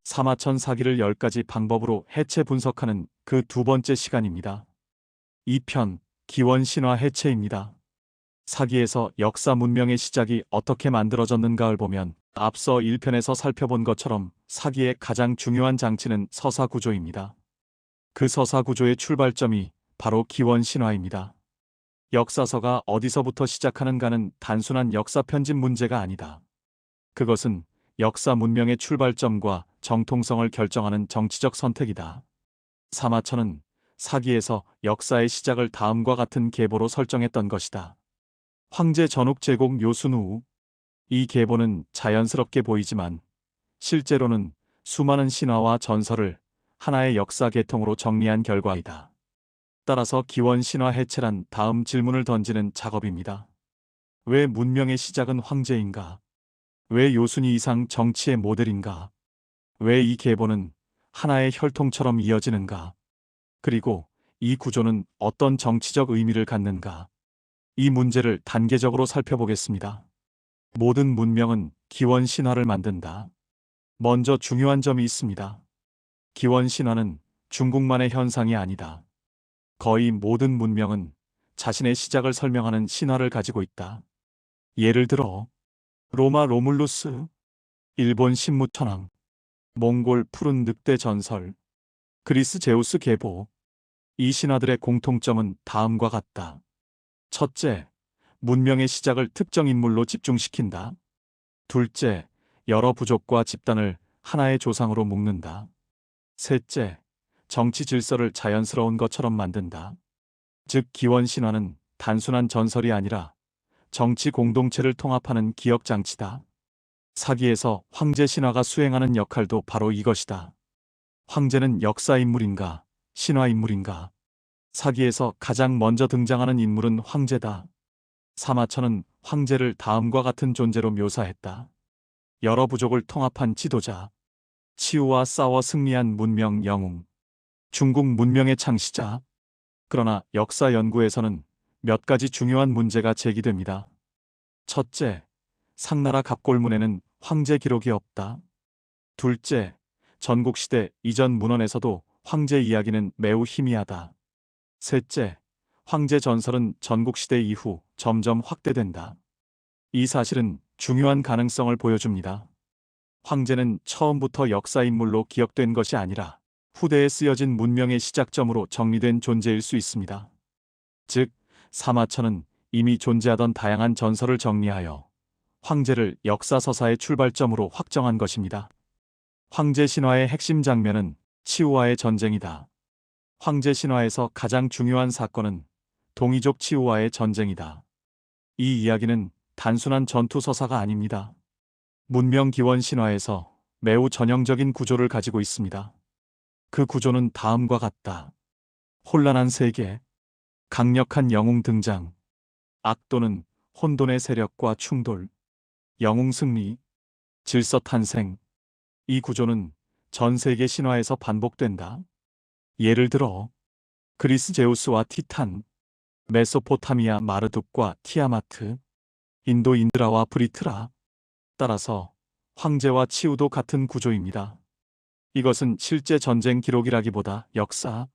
사마천 사기를 10가지 방법으로 해체 분석하는 그 두 번째 시간입니다. 2편 기원 신화 해체입니다. 사기에서 역사 문명의 시작이 어떻게 만들어졌는가를 보면 앞서 1편에서 살펴본 것처럼 사기의 가장 중요한 장치는 서사 구조입니다. 그 서사 구조의 출발점이 바로 기원 신화입니다. 역사서가 어디서부터 시작하는가는 단순한 역사 편집 문제가 아니다. 그것은 역사 문명의 출발점과 정통성을 결정하는 정치적 선택이다. 사마천은 사기에서 역사의 시작을 다음과 같은 계보로 설정했던 것이다. 황제 전욱 제국 요순우. 이 계보는 자연스럽게 보이지만 실제로는 수많은 신화와 전설을 하나의 역사 계통으로 정리한 결과이다. 따라서 기원 신화 해체란 다음 질문을 던지는 작업입니다. 왜 문명의 시작은 황제인가? 왜 요순이 이상 정치의 모델인가? 왜 이 계보는 하나의 혈통처럼 이어지는가? 그리고 이 구조는 어떤 정치적 의미를 갖는가? 이 문제를 단계적으로 살펴보겠습니다. 모든 문명은 기원 신화를 만든다. 먼저 중요한 점이 있습니다. 기원 신화는 중국만의 현상이 아니다. 거의 모든 문명은 자신의 시작을 설명하는 신화를 가지고 있다. 예를 들어 로마 로물루스, 일본 신무천왕, 몽골 푸른 늑대 전설, 그리스 제우스 계보. 이 신화들의 공통점은 다음과 같다. 첫째, 문명의 시작을 특정 인물로 집중시킨다. 둘째, 여러 부족과 집단을 하나의 조상으로 묶는다. 셋째, 정치 질서를 자연스러운 것처럼 만든다. 즉, 기원 신화는 단순한 전설이 아니라 정치 공동체를 통합하는 기억 장치다. 사기에서 황제 신화가 수행하는 역할도 바로 이것이다. 황제는 역사 인물인가, 신화 인물인가? 사기에서 가장 먼저 등장하는 인물은 황제다. 사마천은 황제를 다음과 같은 존재로 묘사했다. 여러 부족을 통합한 지도자, 치우와 싸워 승리한 문명 영웅, 중국 문명의 창시자. 그러나 역사 연구에서는 몇 가지 중요한 문제가 제기됩니다. 첫째, 상나라 갑골문에는 황제 기록이 없다. 둘째, 전국시대 이전 문헌에서도 황제 이야기는 매우 희미하다. 셋째, 황제 전설은 전국시대 이후 점점 확대된다. 이 사실은 중요한 가능성을 보여줍니다. 황제는 처음부터 역사 인물로 기억된 것이 아니라 후대에 쓰여진 문명의 시작점으로 정리된 존재일 수 있습니다. 즉, 사마천은 이미 존재하던 다양한 전설을 정리하여 황제를 역사서사의 출발점으로 확정한 것입니다. 황제 신화의 핵심 장면은 치우와의 전쟁이다. 황제 신화에서 가장 중요한 사건은 동이족 치우와의 전쟁이다. 이 이야기는 단순한 전투 서사가 아닙니다. 문명 기원 신화에서 매우 전형적인 구조를 가지고 있습니다. 그 구조는 다음과 같다. 혼란한 세계, 강력한 영웅 등장, 악도는 혼돈의 세력과 충돌, 영웅 승리, 질서 탄생. 이 구조는 전 세계 신화에서 반복된다. 예를 들어 그리스 제우스와 티탄, 메소포타미아 마르둑과 티아마트, 인도 인드라와 브리트라. 따라서 황제와 치우도 같은 구조입니다. 이것은 실제 전쟁 기록이라기보다 역사,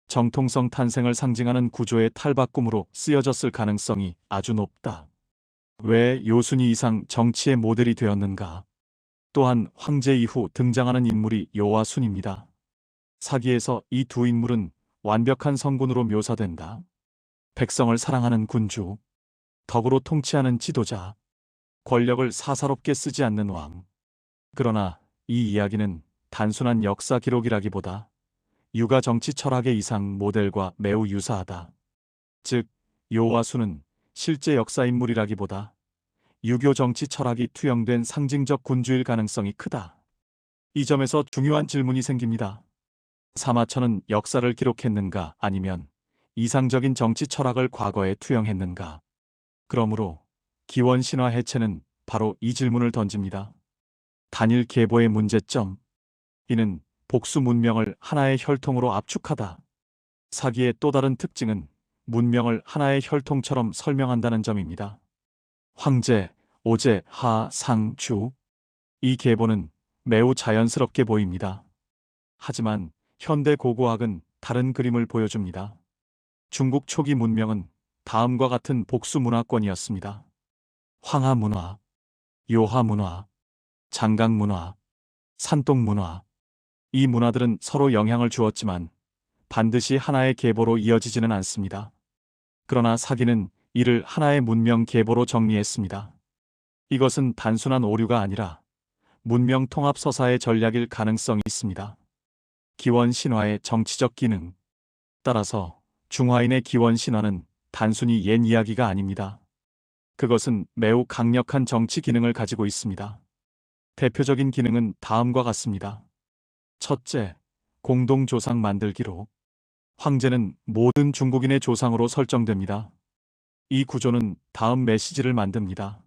정통성 탄생을 상징하는 구조의 탈바꿈으로 쓰여졌을 가능성이 아주 높다. 왜 요순이 이상 정치의 모델이 되었는가? 또한 황제 이후 등장하는 인물이 요와순입니다. 사기에서 이 두 인물은 완벽한 성군으로 묘사된다. 백성을 사랑하는 군주, 덕으로 통치하는 지도자, 권력을 사사롭게 쓰지 않는 왕. 그러나 이 이야기는 단순한 역사 기록이라기보다 유가 정치 철학의 이상 모델과 매우 유사하다. 즉, 요와순은 실제 역사 인물이라기보다 유교 정치 철학이 투영된 상징적 군주일 가능성이 크다. 이 점에서 중요한 질문이 생깁니다. 사마천은 역사를 기록했는가 아니면 이상적인 정치 철학을 과거에 투영했는가? 그러므로 기원 신화 해체는 바로 이 질문을 던집니다. 단일 계보의 문제점. 이는 복수 문명을 하나의 혈통으로 압축하다. 사기의 또 다른 특징은 문명을 하나의 혈통처럼 설명한다는 점입니다. 황제, 오제, 하, 상, 주. 이 계보는 매우 자연스럽게 보입니다. 하지만 현대 고고학은 다른 그림을 보여줍니다. 중국 초기 문명은 다음과 같은 복수 문화권이었습니다. 황하 문화, 요하 문화, 장강 문화, 산동 문화. 이 문화들은 서로 영향을 주었지만 반드시 하나의 계보로 이어지지는 않습니다. 그러나 사기는 이를 하나의 문명 계보로 정리했습니다. 이것은 단순한 오류가 아니라 문명 통합 서사의 전략일 가능성이 있습니다. 기원 신화의 정치적 기능. 따라서 중화인의 기원 신화는 단순히 옛 이야기가 아닙니다. 그것은 매우 강력한 정치 기능을 가지고 있습니다. 대표적인 기능은 다음과 같습니다. 첫째, 공동 조상 만들기로. 황제는 모든 중국인의 조상으로 설정됩니다. 이 구조는 다음 메시지를 만듭니다.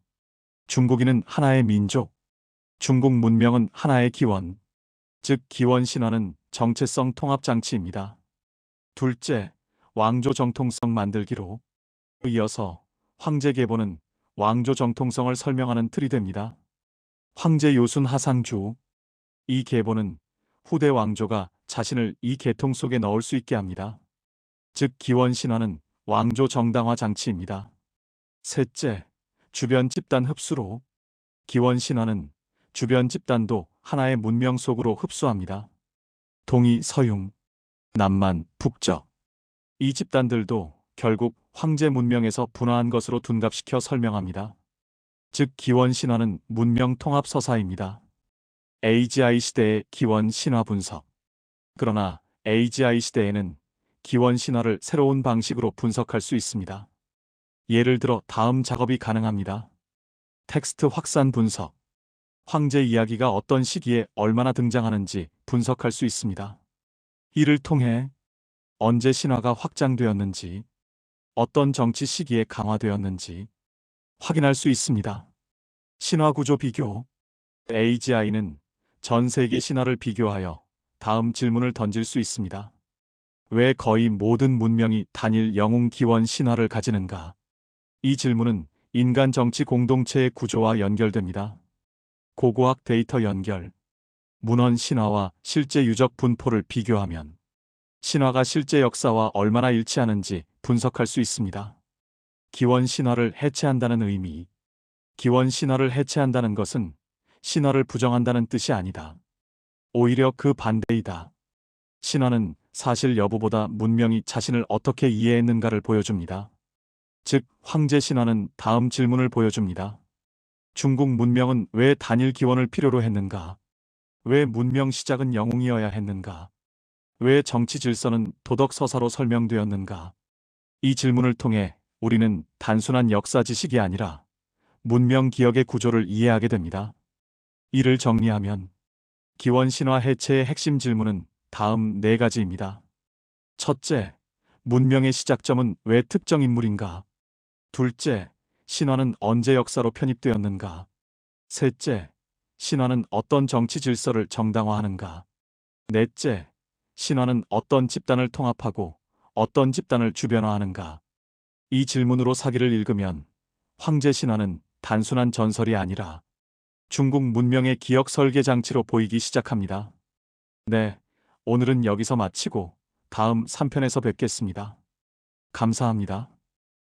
중국인은 하나의 민족, 중국 문명은 하나의 기원, 즉 기원 신화는 정체성 통합 장치입니다. 둘째, 왕조 정통성 만들기로. 이어서 황제 계보는 왕조 정통성을 설명하는 틀이 됩니다. 황제 요순 하상주. 이 계보는 후대 왕조가 자신을 이 계통 속에 넣을 수 있게 합니다. 즉 기원 신화는 왕조 정당화 장치입니다. 셋째, 주변 집단 흡수로. 기원 신화는 주변 집단도 하나의 문명 속으로 흡수합니다. 동이, 서융, 남만, 북적. 이 집단들도 결국 황제 문명에서 분화한 것으로 둔갑시켜 설명합니다. 즉 기원 신화는 문명 통합 서사입니다. AGI 시대의 기원 신화 분석. 그러나 AGI 시대에는 기원 신화를 새로운 방식으로 분석할 수 있습니다. 예를 들어 다음 작업이 가능합니다. 텍스트 확산 분석. 황제 이야기가 어떤 시기에 얼마나 등장하는지 분석할 수 있습니다. 이를 통해 언제 신화가 확장되었는지, 어떤 정치 시기에 강화되었는지 확인할 수 있습니다. 신화 구조 비교. AGI는 전 세계 신화를 비교하여 다음 질문을 던질 수 있습니다. 왜 거의 모든 문명이 단일 영웅 기원 신화를 가지는가? 이 질문은 인간 정치 공동체의 구조와 연결됩니다. 고고학 데이터 연결. 문헌 신화와 실제 유적 분포를 비교하면 신화가 실제 역사와 얼마나 일치하는지 분석할 수 있습니다. 기원 신화를 해체한다는 의미. 기원 신화를 해체한다는 것은 신화를 부정한다는 뜻이 아니다. 오히려 그 반대이다. 신화는 사실 여부보다 문명이 자신을 어떻게 이해했는가를 보여줍니다. 즉, 황제 신화는 다음 질문을 보여줍니다. 중국 문명은 왜 단일 기원을 필요로 했는가? 왜 문명 시작은 영웅이어야 했는가? 왜 정치 질서는 도덕 서사로 설명되었는가? 이 질문을 통해 우리는 단순한 역사 지식이 아니라 문명 기억의 구조를 이해하게 됩니다. 이를 정리하면 기원 신화 해체의 핵심 질문은 다음 네 가지입니다. 첫째, 문명의 시작점은 왜 특정 인물인가? 둘째, 신화는 언제 역사로 편입되었는가? 셋째, 신화는 어떤 정치 질서를 정당화하는가? 넷째, 신화는 어떤 집단을 통합하고 어떤 집단을 주변화하는가? 이 질문으로 사기를 읽으면 황제 신화는 단순한 전설이 아니라 중국 문명의 기억 설계 장치로 보이기 시작합니다. 네, 오늘은 여기서 마치고 다음 3편에서 뵙겠습니다. 감사합니다.